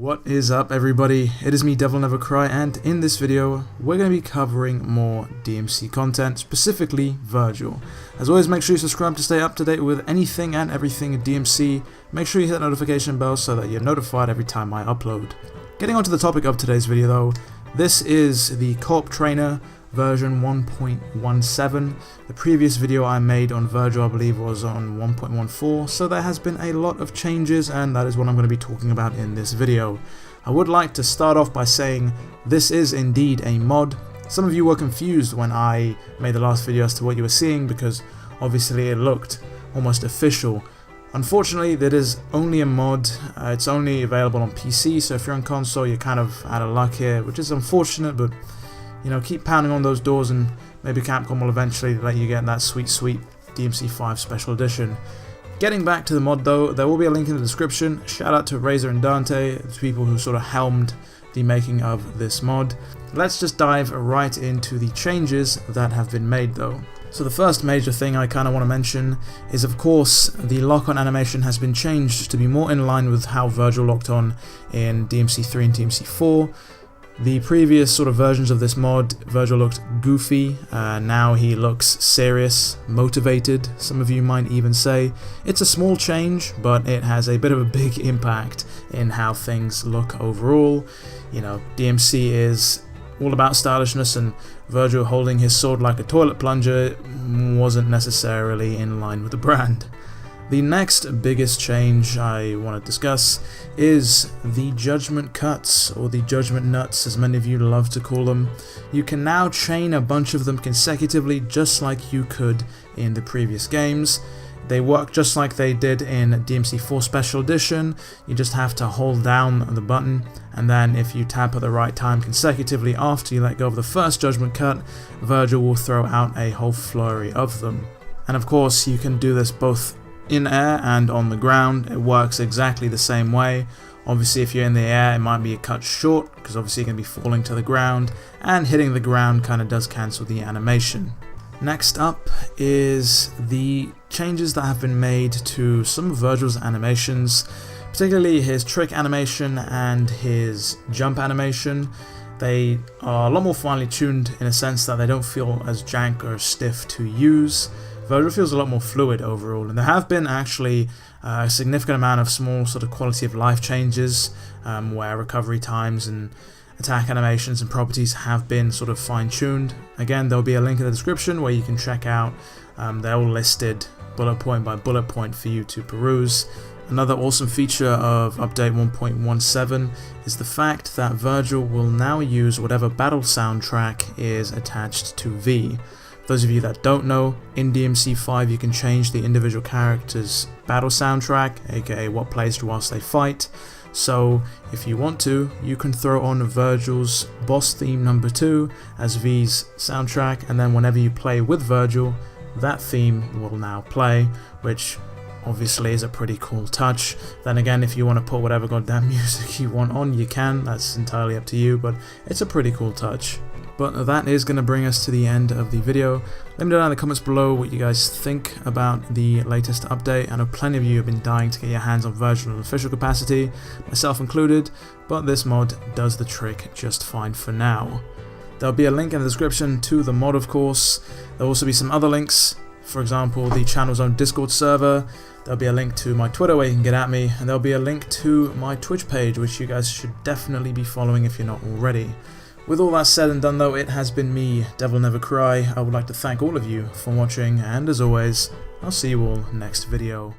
What is up, everybody? It is me, DevilNeverCry, and in this video we're going to be covering more DMC content, specifically Vergil. As always, make sure you subscribe to stay up to date with anything and everything DMC. Make sure you hit that notification bell so that you're notified every time I upload. Getting on to the topic of today's video though, this is the Co-op Trainer version 1.17. The previous video I made on Vergil, I believe, was on 1.14, so there has been a lot of changes, and that is what I'm going to be talking about in this video. I would like to start off by saying this is indeed a mod. Some of you were confused when I made the last video as to what you were seeing, because obviously it looked almost official. Unfortunately, that is only a mod. It's only available on PC, so if you're on console, you're kind of out of luck here, which is unfortunate, but you know, keep pounding on those doors and maybe Capcom will eventually let you get that sweet DMC5 Special Edition. Getting back to the mod though, there will be a link in the description. Shout out to Razor and Dante, the people who sort of helmed the making of this mod. Let's just dive right into the changes that have been made though. So the first major thing I kind of want to mention is, of course, the lock-on animation has been changed to be more in line with how Vergil locked on in DMC3 and DMC4. The previous sort of versions of this mod, Vergil looked goofy, now he looks serious, motivated, some of you might even say. It's a small change, but it has a bit of a big impact in how things look overall. You know, DMC is all about stylishness, and Vergil holding his sword like a toilet plunger wasn't necessarily in line with the brand. The next biggest change I want to discuss is the judgment cuts, or the judgment nuts as many of you love to call them. You can now chain a bunch of them consecutively just like you could in the previous games. They work just like they did in DMC4 Special Edition. You just have to hold down the button, and then if you tap at the right time consecutively after you let go of the first judgment cut, Vergil will throw out a whole flurry of them. And of course you can do this both in air and on the ground. It works exactly the same way. Obviously if you're in the air it might be a cut short, because obviously you're going to be falling to the ground, and hitting the ground kind of does cancel the animation. Next up is the changes that have been made to some of Vergil's animations, particularly his trick animation and his jump animation. They are a lot more finely tuned in a sense that they don't feel as jank or stiff to use. Vergil feels a lot more fluid overall, and there have been actually a significant amount of small sort of quality of life changes where recovery times and attack animations and properties have been sort of fine-tuned. Again, there'll be a link in the description where you can check out. They're all listed bullet point by bullet point for you to peruse. Another awesome feature of update 1.17 is the fact that Vergil will now use whatever battle soundtrack is attached to V. Those of you that don't know, in DMC5 you can change the individual character's battle soundtrack, aka what plays whilst they fight. So if you want to, you can throw on Vergil's boss theme number 2 as V's soundtrack, and then whenever you play with Vergil, that theme will now play, which obviously is a pretty cool touch. Then again, if you want to put whatever goddamn music you want on, you can. That's entirely up to you, but it's a pretty cool touch. But that is going to bring us to the end of the video. Let me know down in the comments below what you guys think about the latest update. I know plenty of you have been dying to get your hands on Vergil in official capacity, myself included, but this mod does the trick just fine for now. There'll be a link in the description to the mod, of course. There'll also be some other links, for example the channel's own Discord server. There'll be a link to my Twitter where you can get at me, and there'll be a link to my Twitch page, which you guys should definitely be following if you're not already. With all that said and done though, it has been me, DevilNeverCry. I would like to thank all of you for watching, and as always, I'll see you all next video.